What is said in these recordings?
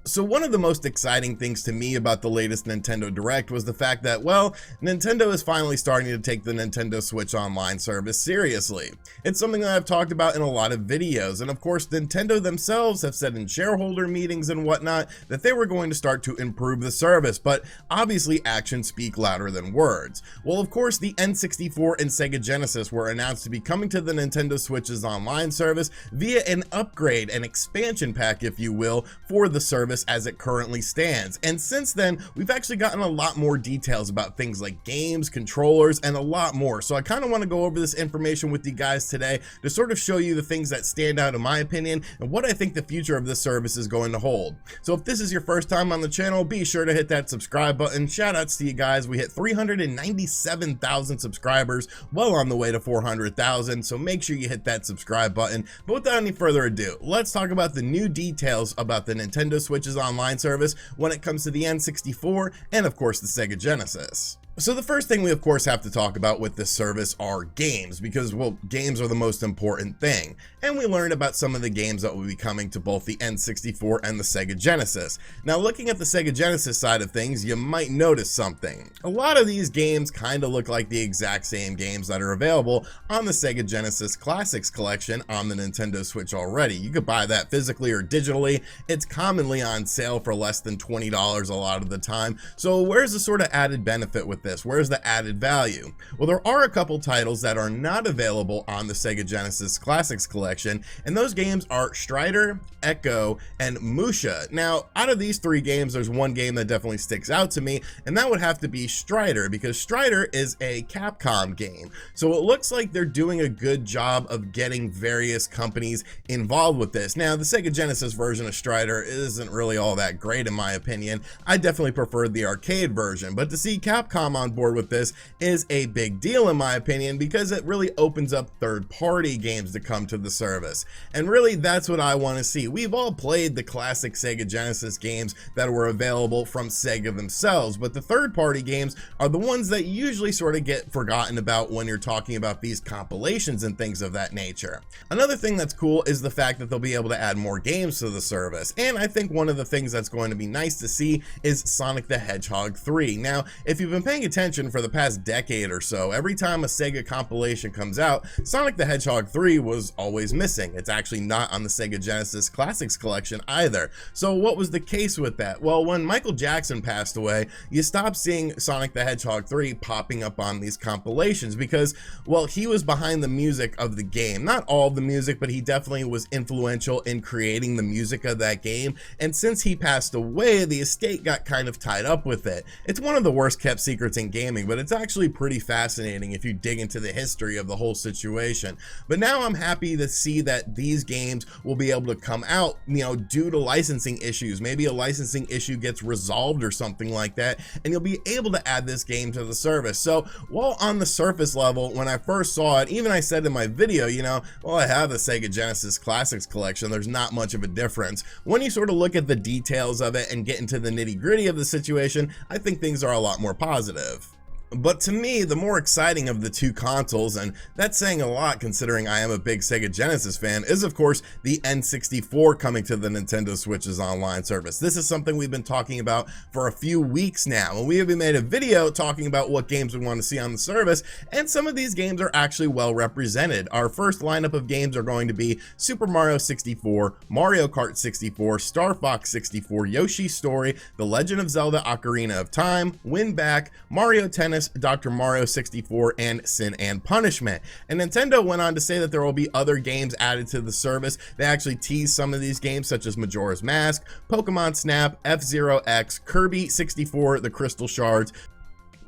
So one of the most exciting things to me about the latest Nintendo Direct was the fact that, well, Nintendo is finally starting to take the Nintendo Switch Online service seriously. It's something that I've talked about in a lot of videos, and of course Nintendo themselves have said in shareholder meetings and whatnot that they were going to start to improve the service, but obviously actions speak louder than words. Well, of course the N64 and Sega Genesis were announced to be coming to the Nintendo Switch's online service via an upgrade, an expansion pack if you will, for the service as it currently stands. And since then, we've actually gotten a lot more details about things like games, controllers, and a lot more. So I kind of want to go over this information with you guys today to sort of show you the things that stand out in my opinion and what I think the future of this service is going to hold. So if this is your first time on the channel, be sure to hit that subscribe button. Shout outs to you guys. We hit 397,000 subscribers, well on the way to 400,000. So make sure you hit that subscribe button. But without any further ado, let's talk about the new details about the Nintendo Switch's online service when it comes to the N64 and of course the Sega Genesis. So the first thing we of course have to talk about with this service are games, because well, games are the most important thing. And we learned about some of the games that will be coming to both the N64 and the Sega Genesis. Now looking at the Sega Genesis side of things, you might notice something. A lot of these games kind of look like the exact same games that are available on the Sega Genesis Classics collection on the Nintendo Switch already. You could buy that physically or digitally. It's commonly on sale for less than $20 a lot of the time. So where's the sort of added benefit with this? Where's the added value? Well, there are a couple titles that are not available on the Sega Genesis Classics collection, and those games are Strider, Echo, and Musha. Now, out of these three games, there's one game that definitely sticks out to me, and that would have to be Strider, because Strider is a Capcom game. So it looks like they're doing a good job of getting various companies involved with this. Now, the Sega Genesis version of Strider isn't really all that great in my opinion. I definitely preferred the arcade version, but to see Capcom on board with this is a big deal in my opinion, because it really opens up third-party games to come to the service. And really, that's what I want to see. We've all played the classic Sega Genesis games that were available from Sega themselves, but the third-party games are the ones that usually sort of get forgotten about when you're talking about these compilations and things of that nature. Another thing that's cool is the fact that they'll be able to add more games to the service, and I think one of the things that's going to be nice to see is Sonic the Hedgehog 3. Now, if you've been paying attention for the past decade or so, every time a Sega compilation comes out, Sonic the Hedgehog 3 was always missing. It's actually not on the Sega Genesis Classics collection either. So what was the case with that? Well, when Michael Jackson passed away, you stopped seeing Sonic the Hedgehog 3 popping up on these compilations because, well, he was behind the music of the game. Not all of the music, but he definitely was influential in creating the music of that game. And since he passed away, the estate got kind of tied up with it. It's one of the worst kept secrets in gaming, but it's actually pretty fascinating if you dig into the history of the whole situation. But now I'm happy to see that these games will be able to come out, you know, due to licensing issues. Maybe a licensing issue gets resolved or something like that, and you'll be able to add this game to the service. So while on the surface level, when I first saw it, even I said in my video, you know, well, I have the Sega Genesis Classics collection, there's not much of a difference. When you sort of look at the details of it and get into the nitty-gritty of the situation, I think things are a lot more positive. But to me, the more exciting of the two consoles, and that's saying a lot considering I am a big Sega Genesis fan, is of course the N64 coming to the Nintendo Switch's online service. This is something we've been talking about for a few weeks now, and we have made a video talking about what games we want to see on the service, and some of these games are actually well represented. Our first lineup of games are going to be Super Mario 64, Mario Kart 64, Star Fox 64, Yoshi's Story, The Legend of Zelda Ocarina of Time, Win Back, Mario Tennis, Dr. Mario 64, and Sin and Punishment. And Nintendo went on to say that there will be other games added to the service. They actually teased some of these games such as Majora's Mask, Pokemon Snap, F-Zero X, Kirby 64, The Crystal Shards,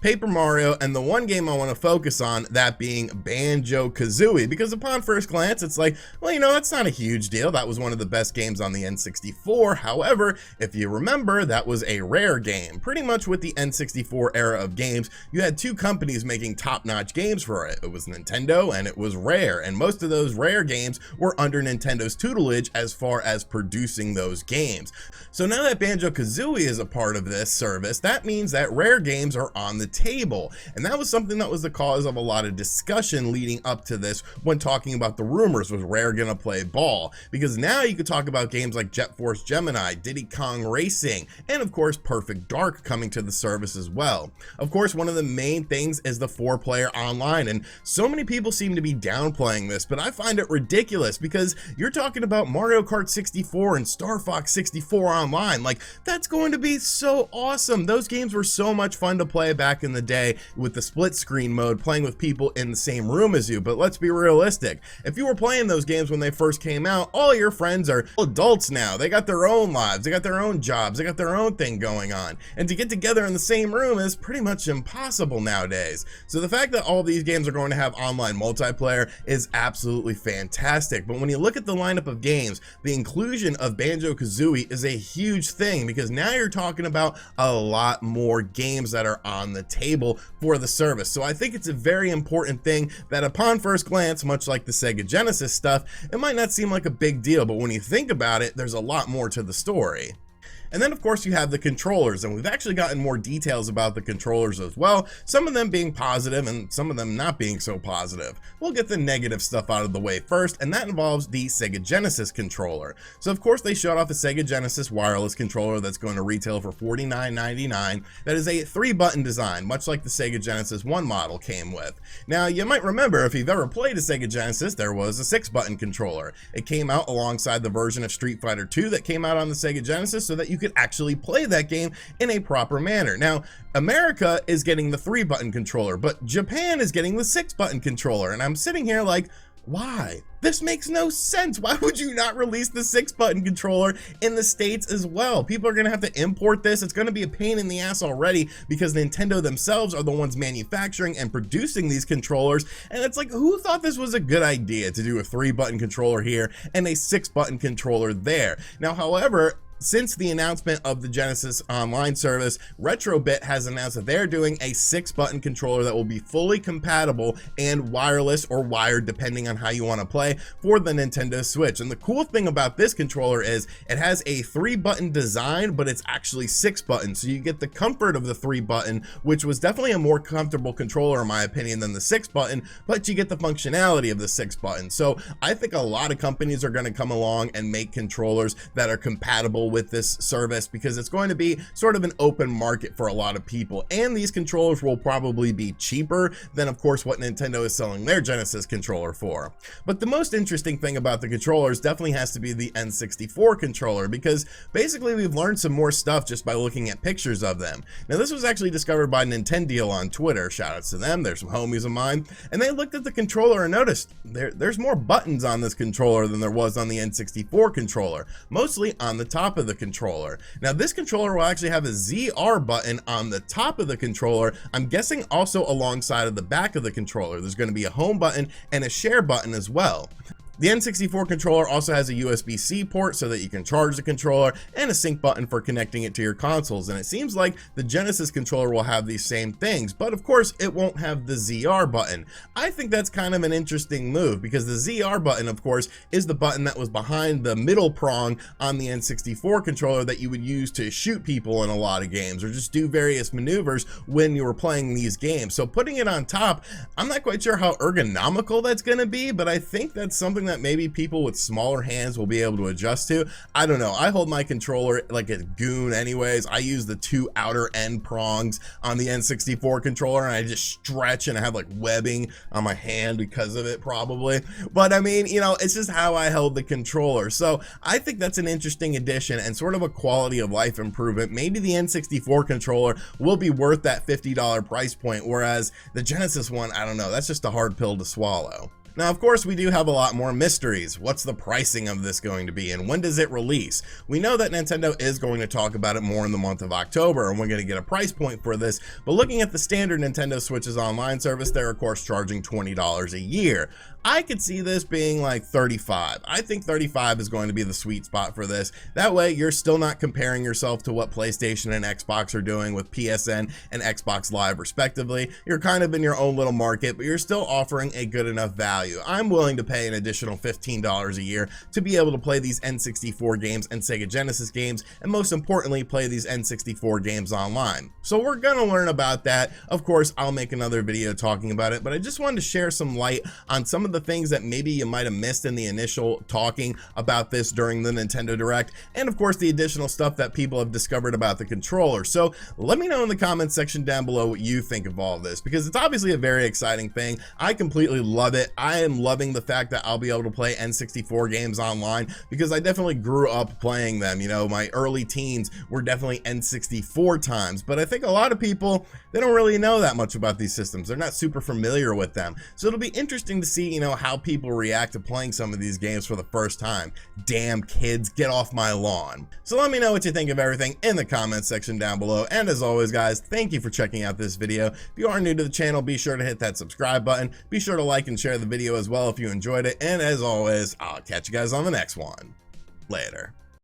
Paper Mario, and the one game I want to focus on, that being Banjo-Kazooie, because upon first glance it's like, well, you know, that's not a huge deal. That was one of the best games on the N64. However, if you remember, that was a Rare game. Pretty much with the N64 era of games, you had two companies making top-notch games for it. It was Nintendo and it was Rare, and most of those Rare games were under Nintendo's tutelage as far as producing those games. So now that Banjo-Kazooie is a part of this service, that means that Rare games are on the table. And that was something that was the cause of a lot of discussion leading up to this when talking about the rumors, was Rare gonna play ball? Because now you could talk about games like Jet Force Gemini, Diddy Kong Racing, and of course Perfect Dark coming to the service as well. Of course, one of the main things is the 4-player online, and so many people seem to be downplaying this, but I find it ridiculous because you're talking about Mario Kart 64 and Star Fox 64 online. Like, that's going to be so awesome. Those games were so much fun to play back in the day with the split screen mode, playing with people in the same room as you. But let's be realistic. If you were playing those games when they first came out, all your friends are adults now. They got their own lives, they got their own jobs, they got their own thing going on. And to get together in the same room is pretty much impossible nowadays. So the fact that all these games are going to have online multiplayer is absolutely fantastic. But when you look at the lineup of games, the inclusion of Banjo-Kazooie is a huge thing, because now you're talking about a lot more games that are on the table for the service. So I think it's a very important thing that upon first glance, much like the Sega Genesis stuff, it might not seem like a big deal, but when you think about it, there's a lot more to the story. And then of course you have the controllers, and we've actually gotten more details about the controllers as well, some of them being positive and some of them not being so positive. We'll get the negative stuff out of the way first, and that involves the Sega Genesis controller. So of course they showed off a Sega Genesis wireless controller that's going to retail for $49.99. That is a 3-button design, much like the Sega Genesis 1 model came with. Now you might remember, if you've ever played a Sega Genesis, there was a 6-button controller. It came out alongside the version of Street Fighter 2 that came out on the Sega Genesis, so that you could actually play that game in a proper manner. Now, America is getting the 3-button controller, but Japan is getting the 6-button controller, and I'm sitting here like, why? This makes no sense. Why would you not release the 6-button controller in the States as well? People are gonna have to import this. It's gonna be a pain in the ass already, because Nintendo themselves are the ones manufacturing and producing these controllers. And it's like, who thought this was a good idea to do a 3-button controller here and a 6-button controller there? Now, however, since the announcement of the Genesis online service, Retrobit has announced that they're doing a 6-button controller that will be fully compatible and wireless or wired, depending on how you want to play, for the Nintendo Switch. And the cool thing about this controller is it has a 3-button design, but it's actually 6 buttons. So you get the comfort of the 3-button, which was definitely a more comfortable controller in my opinion than the 6-button, but you get the functionality of the 6-button. So I think a lot of companies are going to come along and make controllers that are compatible with this service, because it's going to be sort of an open market for a lot of people, and these controllers will probably be cheaper than of course what Nintendo is selling their Genesis controller for. But the most interesting thing about the controllers definitely has to be the N64 controller, because basically we've learned some more stuff just by looking at pictures of them. Now this was actually discovered by Nintendo on Twitter, shout outs to them, they're some homies of mine, and they looked at the controller and noticed there's more buttons on this controller than there was on the N64 controller, mostly on the top of the controller. Now this controller will actually have a ZR button on the top of the controller, I'm guessing also alongside of the back of the controller. There's going to be a home button and a share button as well. The N64 controller also has a USB-C port so that you can charge the controller, and a sync button for connecting it to your consoles, and it seems like the Genesis controller will have these same things, but of course it won't have the ZR button. I think that's kind of an interesting move, because the ZR button of course is the button that was behind the middle prong on the N64 controller that you would use to shoot people in a lot of games, or just do various maneuvers when you were playing these games. So putting it on top, I'm not quite sure how ergonomical that's going to be, but I think that's something that maybe people with smaller hands will be able to adjust to. I don't know. I hold my controller like a goon anyways. I use the 2 outer end prongs on the N64 controller, and I just stretch, and I have like webbing on my hand because of it probably. But I mean, you know, it's just how I held the controller. So I think that's an interesting addition and sort of a quality of life improvement. Maybe the N64 controller will be worth that $50 price point, whereas the Genesis one, I don't know, that's just a hard pill to swallow. Now, of course, we do have a lot more mysteries. What's the pricing of this going to be, and when does it release? We know that Nintendo is going to talk about it more in the month of October, and we're going to get a price point for this, but looking at the standard Nintendo Switch's online service, they're of course charging $20 a year. I could see this being like $35. I think $35 is going to be the sweet spot for this. That way, you're still not comparing yourself to what PlayStation and Xbox are doing with PSN and Xbox Live respectively. You're kind of in your own little market, but you're still offering a good enough value value. I'm willing to pay an additional $15 a year to be able to play these N64 games and Sega Genesis games, and most importantly, play these N64 games online. So we're gonna learn about that. Of course, I'll make another video talking about it, but I just wanted to share some light on some of the things that maybe you might have missed in the initial talking about this during the Nintendo Direct, and of course the additional stuff that people have discovered about the controller. So let me know in the comments section down below what you think of all of this, because it's obviously a very exciting thing. I completely love it. I am loving the fact that I'll be able to play N64 games online, because I definitely grew up playing them. You know, my early teens were definitely N64 times, but I think a lot of people, they don't really know that much about these systems. They're not super familiar with them. So it'll be interesting to see, you know, how people react to playing some of these games for the first time. Damn kids, get off my lawn. So let me know what you think of everything in the comments section down below. And as always, guys, thank you for checking out this video. If you are new to the channel, be sure to hit that subscribe button. Be sure to like and share the video as well if you enjoyed it. And as always, I'll catch you guys on the next one. Later.